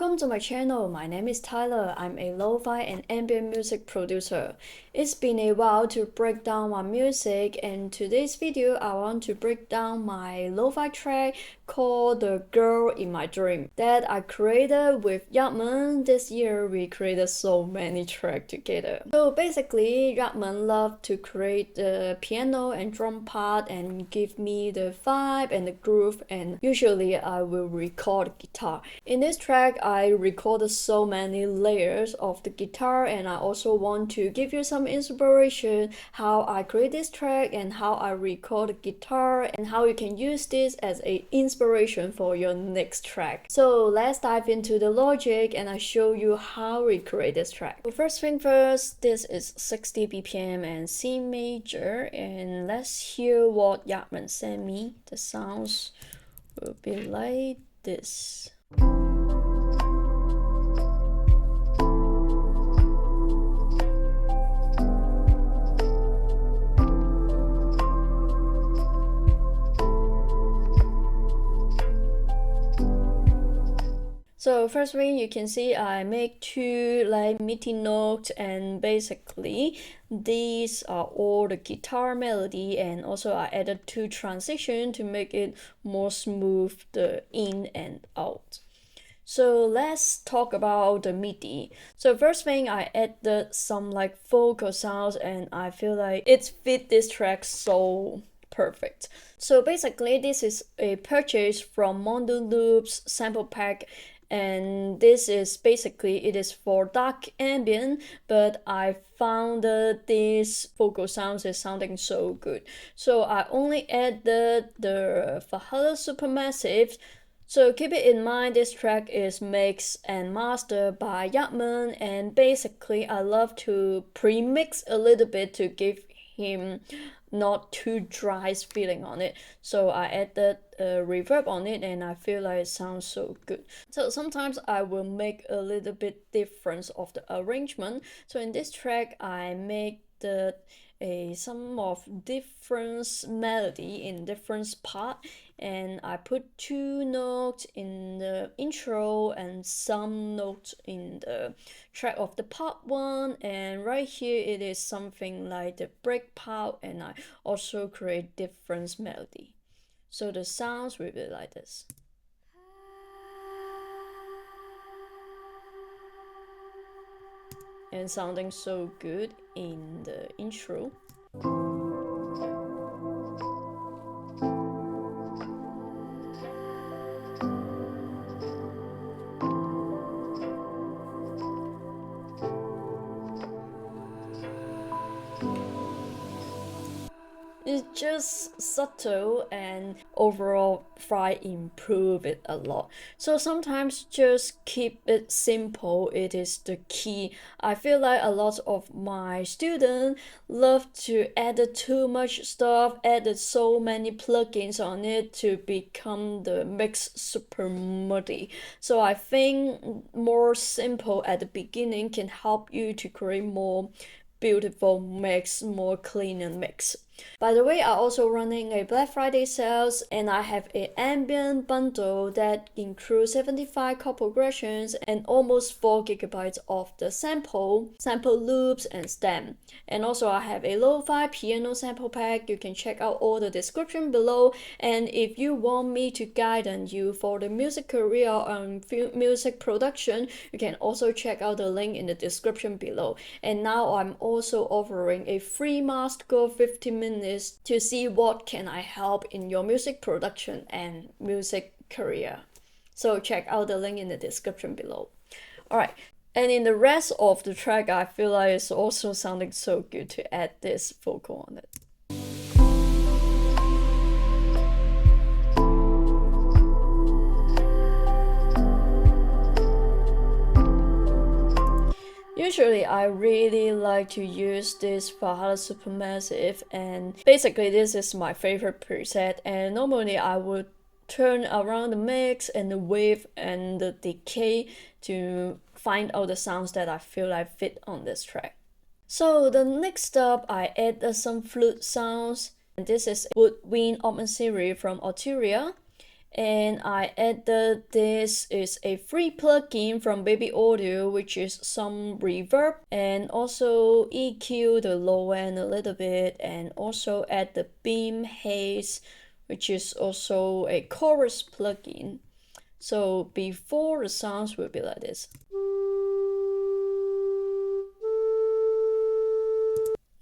Welcome to my channel. My name is Tyler. I'm a lo-fi and ambient music producer. It's been a while to break down my music, and today's video I want to break down my lo-fi track called The Girl in My Dream that I created with Yatman. This year we created so many tracks together. So basically Yatman loved to create the piano and drum part and give me the vibe and the groove, and usually I will record guitar. In this track I recorded so many layers of the guitar, and I also want to give you some inspiration how I create this track and how I record the guitar and how you can use this as an inspiration for your next track. So let's dive into the logic and I show you how we create this track. So first thing first, this is 60 BPM and C major, and let's hear what Yatman sent me. The sounds will be like this. So first thing you can see, I make two like MIDI notes, and basically these are all the guitar melody, and also I added two transition to make it more smooth, the in and out. So let's talk about the MIDI. So first thing, I added some like vocal sounds, and I feel like it fit this track so perfect. So basically this is a purchase from Mondo Loops sample pack, and this is basically, it is for dark ambient, but I found that this vocal sounds is sounding so good. So I only added the Valhalla Supermassive. So keep it in mind, this track is mixed and mastered by Yatman, and basically I love to pre-mix a little bit to give him not too dry feeling on it. So I added a reverb on it, and I feel like it sounds so good. So sometimes I will make a little bit difference of the arrangement. So in this track I make some of different melody in different part, and I put two notes in the intro and some notes in the track of the part one, and right here it is something like the break part, and I also create different melody. So the sounds will be like this. And sounding so good in the intro. It's just subtle, and overall try improve it a lot. So sometimes just keep it simple, it is the key. I feel like a lot of my students love to add too much stuff, added so many plugins on it to become the mix super muddy. So I think more simple at the beginning can help you to create more beautiful mix, more cleaner mix. By the way, I'm also running a Black Friday sales, and I have an ambient bundle that includes 75 chord progressions and almost 4 GB of the sample loops and stem. And also I have a lo-fi piano sample pack. You can check out all the description below. And if you want me to guide you for the music career and music production, you can also check out the link in the description below. And now I'm also offering a free masterclass 15 minutes to see what can I help in your music production and music career. So check out the link in the description below. Alright, and in the rest of the track I feel like it's also sounding so good to add this vocal on it. Usually I really like to use this Valhalla Supermassive, and basically this is my favorite preset, and normally I would turn around the mix and the wave and the decay to find out the sounds that I feel like fit on this track. So the next up I add some flute sounds, and this is Woodwind Open series from Arturia. And I added this is a free plugin from Baby Audio, which is some reverb, and also EQ the low end a little bit, and also add the beam haze, which is also a chorus plugin. So before the sounds will be like this.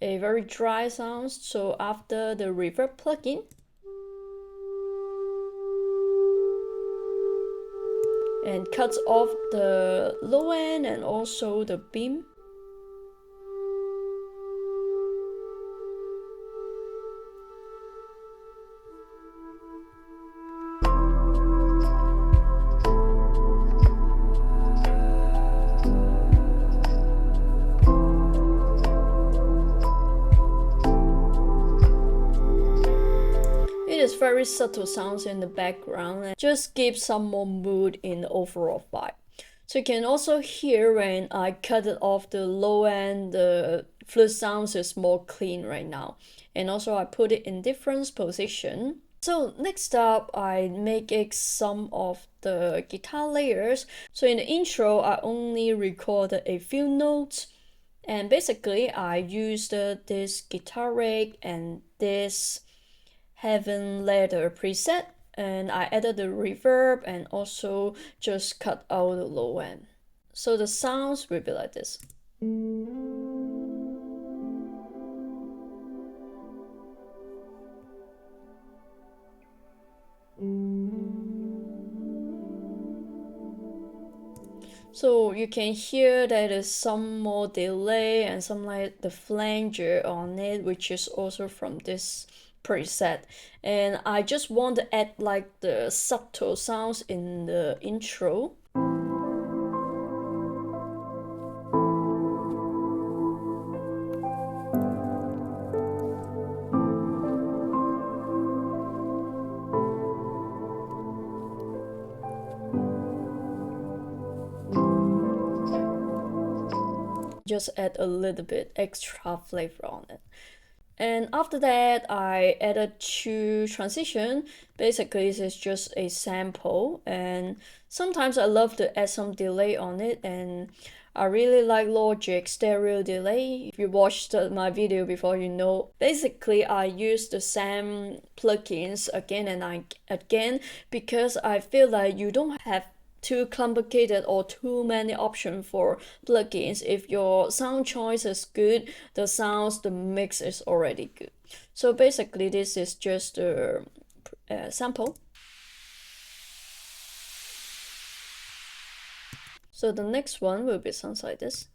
A very dry sound. So after the reverb plugin, and cuts off the low end and also the beam. It is very subtle sounds in the background and just gives some more mood in the overall vibe. So you can also hear when I cut it off the low end, the flute sounds is more clean right now. And also I put it in different position. So next up, I make some of the guitar layers. So in the intro, I only recorded a few notes. And basically, I used this guitar rig and this Heaven Ladder preset, and I added the reverb and also just cut out the low end. So the sounds will be like this. So you can hear that there's some more delay and some like the flanger on it, which is also from this preset. And I just want to add like the subtle sounds in the intro. Just add a little bit extra flavor on it. And after that, I added 2 transition. Basically, this is just a sample, and sometimes I love to add some delay on it, and I really like Logic stereo delay. If you watched my video before, you know. Basically, I use the same plugins again and again because I feel like you don't have too complicated or too many options for plugins. If your sound choice is good, the sounds, the mix is already good. So basically this is just a sample. So the next one will be sounds like this.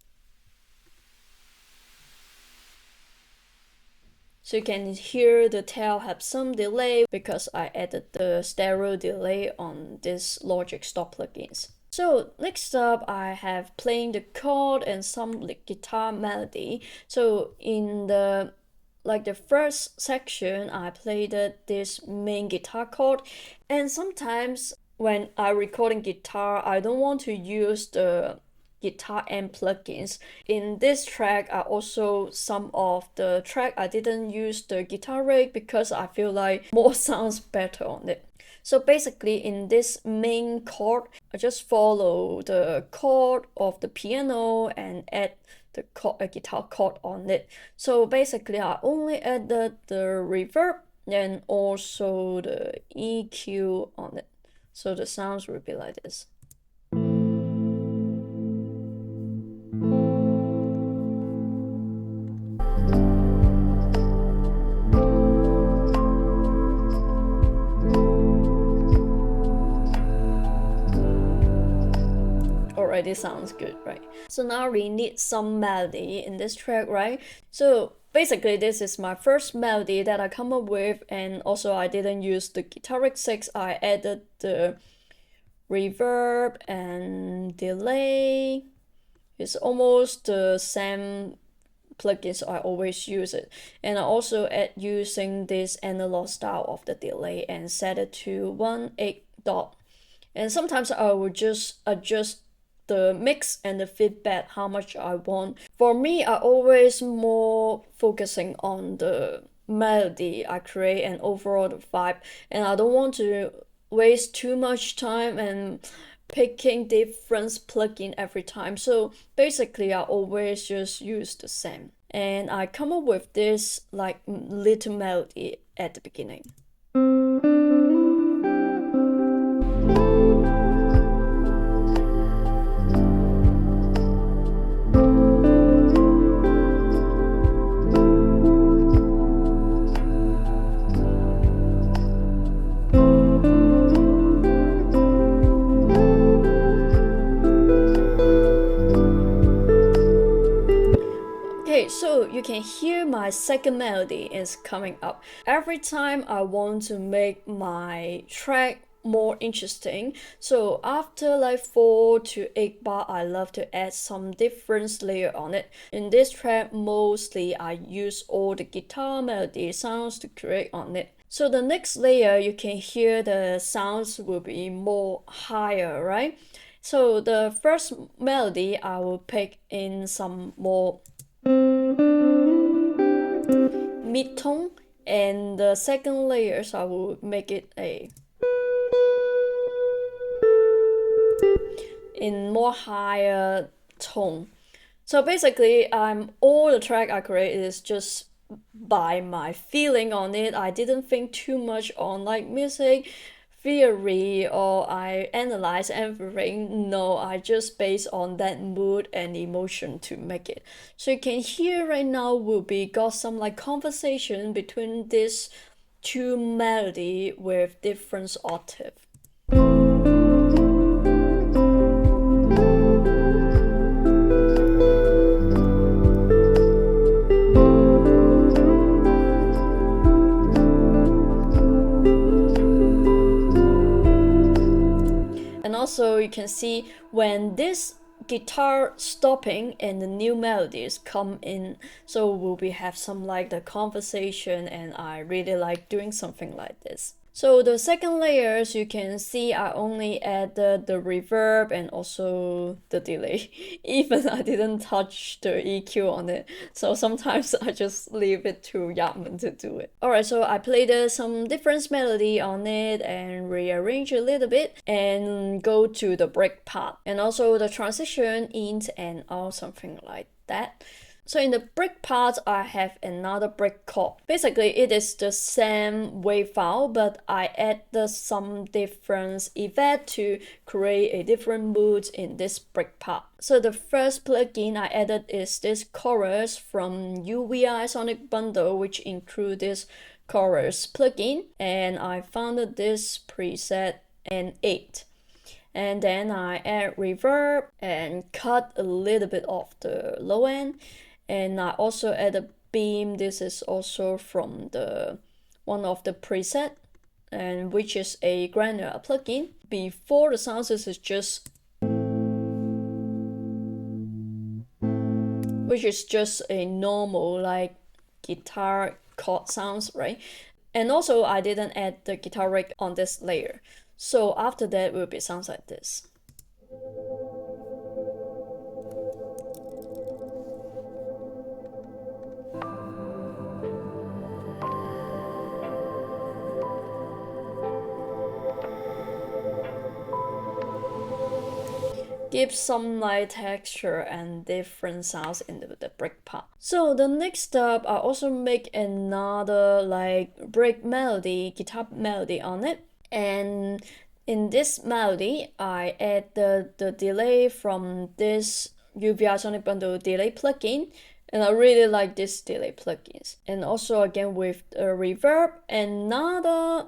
So you can hear the tail have some delay because I added the stereo delay on this Logic stock plugins. So next up, I have playing the chord and some guitar melody. So in the first section, I played this main guitar chord, and sometimes when I recording guitar, I don't want to use the guitar amp plugins. In this track, I also some of the track I didn't use the guitar rig because I feel like more sounds better on it. So basically in this main chord, I just follow the chord of the piano and add the guitar chord on it. So basically I only added the reverb and also the EQ on it. So the sounds will be like this. Already sounds good, right? So now we need some melody in this track, right? So basically this is my first melody that I come up with, and also I didn't use the Guitar Rig 6. I added the reverb and delay. It's almost the same plugins I always use it, and I also add using this analog style of the delay and set it to 1/8 dot. And sometimes I will just adjust the mix and the feedback how much I want. For me, I always more focusing on the melody I create and overall the vibe, and I don't want to waste too much time and picking different plugin every time. So basically I always just use the same. And I come up with this like little melody at the beginning. Okay, so you can hear my second melody is coming up. Every time I want to make my track more interesting, so after like 4 to 8 bar, I love to add some different layer on it. In this track, mostly I use all the guitar melody sounds to create on it. So the next layer, you can hear the sounds will be more higher, right? So the first melody, I will pick in some more mid-tone, and the second layers I will make it in more higher tone. So basically all the track I create is just by my feeling on it. I didn't think too much on like music theory or I analyze everything. No, I just base on that mood and emotion to make it. So you can hear right now will be got some like conversation between these two melody with different octave. And also you can see when this guitar stopping and the new melodies come in, so will we have some like the conversation, and I really like doing something like this. So the second layers, you can see I only added the reverb and also the delay. Even I didn't touch the EQ on it. So sometimes I just leave it to Yaman to do it. Alright, so I played some different melody on it and rearrange a little bit and go to the break part. And also the transition in and out, something like that. So in the break part, I have another break chord. Basically, it is the same wave file, but I add some different effect to create a different mood in this break part. So the first plugin I added is this chorus from UVI Sonic Bundle, which includes this chorus plugin. And I found this preset and 8. And then I add reverb and cut a little bit off the low end. And I also add a beam. This is also from the one of the preset, and which is a granular plugin. Before the sounds, this is just which is just a normal like guitar chord sounds, right? And also I didn't add the guitar rig on this layer. So after that will be sounds like this. Give some light texture and different sounds in the break part. So the next step, I also make another like break melody, guitar melody on it. And in this melody, I add the delay from this UVI Sonic Bundle delay plugin. And I really like this delay plugins. And also again with a reverb, another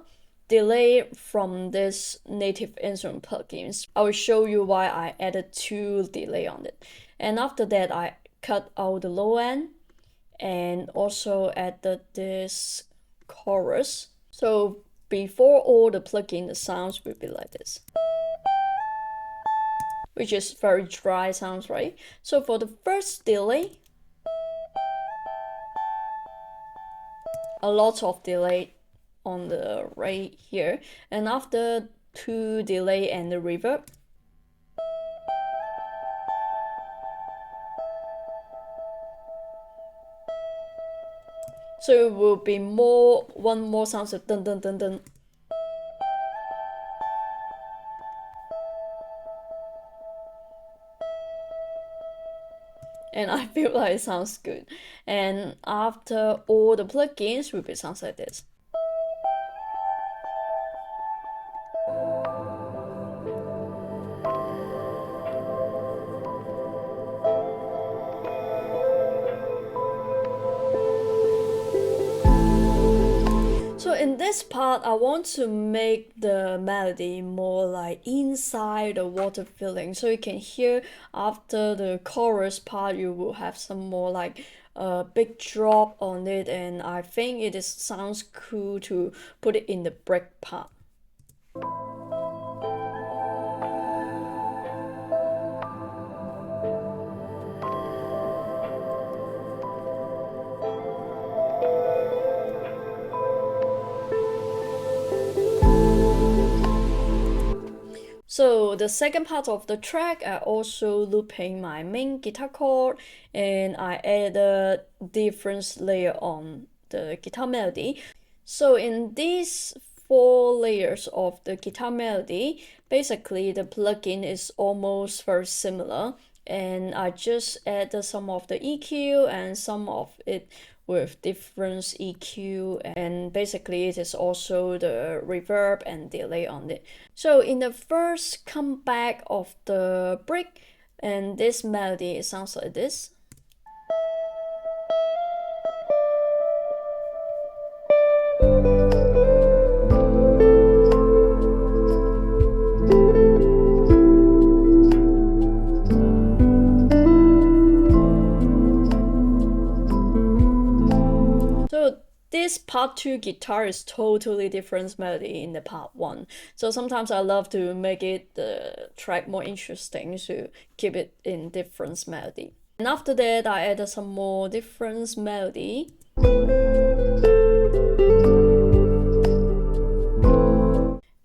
delay from this native instrument plugins. I will show you why I added 2 delay on it. And after that, I cut out the low end and also added this chorus. So before all the plugin, the sounds will be like this, which is very dry sounds, right? So for the first delay, a lot of delay on the right here, and after 2 delay and the reverb, so it will be one more sound of dun dun dun dun. and I feel like it sounds good. And after all the plugins, it sounds like this. So in this part, I want to make the melody more like inside the water feeling. So you can hear after the chorus part, you will have some more like a big drop on it. And I think it sounds cool to put it in the break part. So the second part of the track, I also looping my main guitar chord, and I added different layer on the guitar melody. So in these 4 layers of the guitar melody, basically the plugin is almost very similar, and I just added some of the EQ and some of it with different EQ, and basically it is also the reverb and delay on it. So in the first comeback of the break, and this melody, it sounds like this. So this part 2 guitar is totally different melody in the part 1. So sometimes I love to make it the track more interesting to keep it in different melody. And after that, I added some more different melody.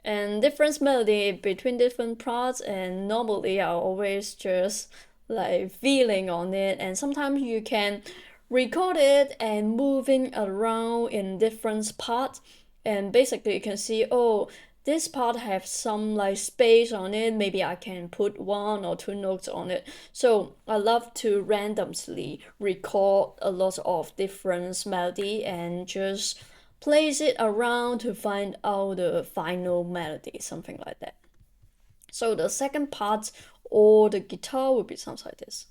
And different melody between different parts, and normally I always just like feeling on it, and sometimes you can record it and moving around in different parts, and basically you can see, oh, this part have some like space on it, maybe I can put 1 or 2 notes on it. So I love to randomly record a lot of different melody and just place it around to find out the final melody, something like that. So the second part, or the guitar, will be something like this.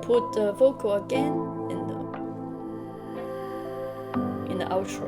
Put the vocal again in the outro.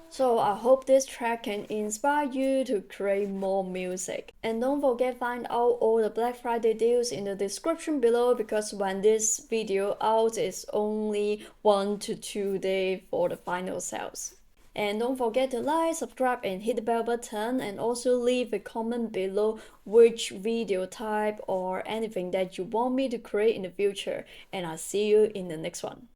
So I hope this track can inspire you to create more music. And don't forget find out all the Black Friday deals in the description below, because when this video out, it's only 1 to 2 days for the final sales. And don't forget to like, subscribe, and hit the bell button, and also leave a comment below which video type or anything that you want me to create in the future. And I'll see you in the next one.